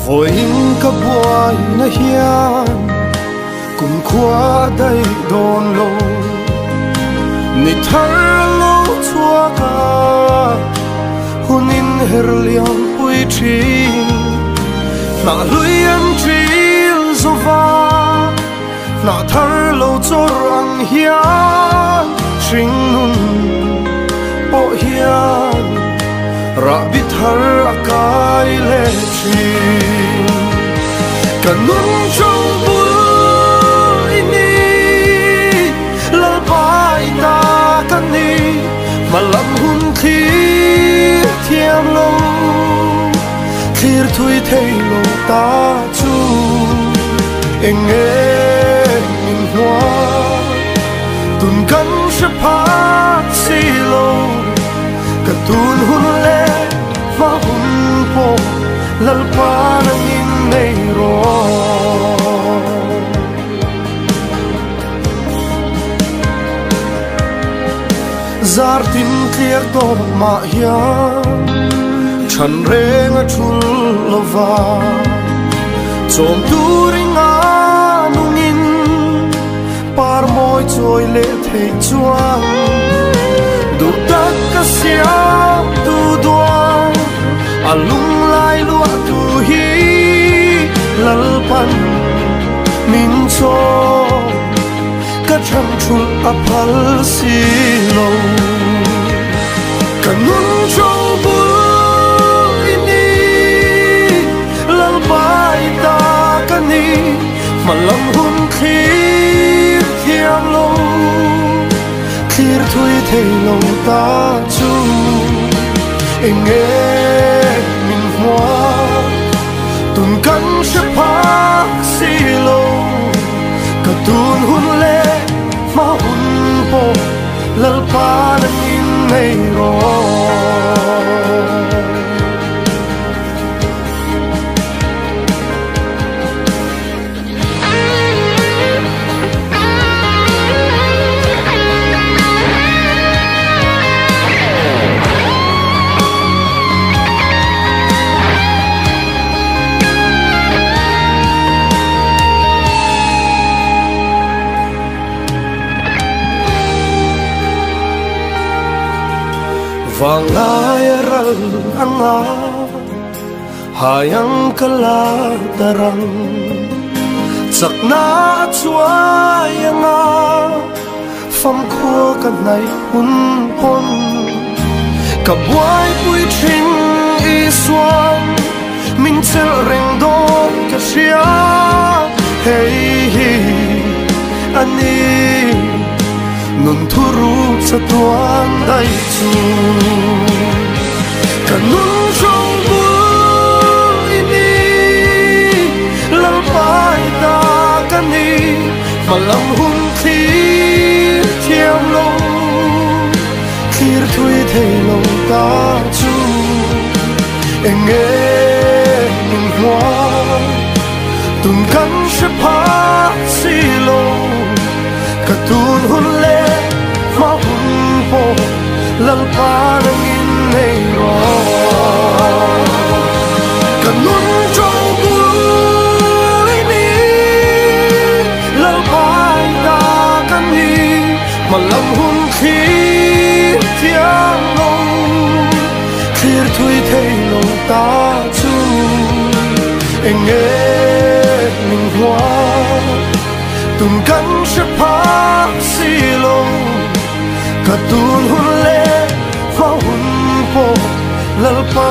vội in cả buổi na hiền cùng qua đây đồn lô ni thar lo chua cả hun in her liang pui chi na lui em tril zova na thar lo cho rang hiền sinh nun po hiền ra bit thar akai le chi kanun trong bui ni la bai ta kan ni mà lam hun khi thiam lo thir thui thei lo ta chu eng in hoa tun kan se pha si lo ka tun hun le va hun po lal pa nang in nei ro zar tin clear to ma hian chan reng a thul lova chom tu ringa nungin par moi choi le thei chuang du tak ka siam tu doang alung lai lua tu hi lal pan min cho ka cham chul a phal si lo kanun cho bu ini lal bai ta kani malam hun khi thiam lo khir thui thei lo ta chu eng min hoa tun kan se phak si lo ka tun hun le ma hun po lal pa nang in nei ro vang lai ral anga hayang kala darang sakna chua yanga fam khua kan nai hun pon ka buai pui thing i suan min chel reng don ka sia hey ani nun thuru sa tuan dai chu kanun trong bu ini lal pai ta kani malam hun khi thiam lo khir thui thei lo ta chu eng min hoa tun kan se pha si lo ka tun hun le ma hun po lal pa nang in nei ro kanun trong bu ini lal pai ta kan ni ma lam hun khi thiam lo khir thui thei lo ta chu eng min hoa tun kan se pha si lo ka tun hun le fa hun po lal pa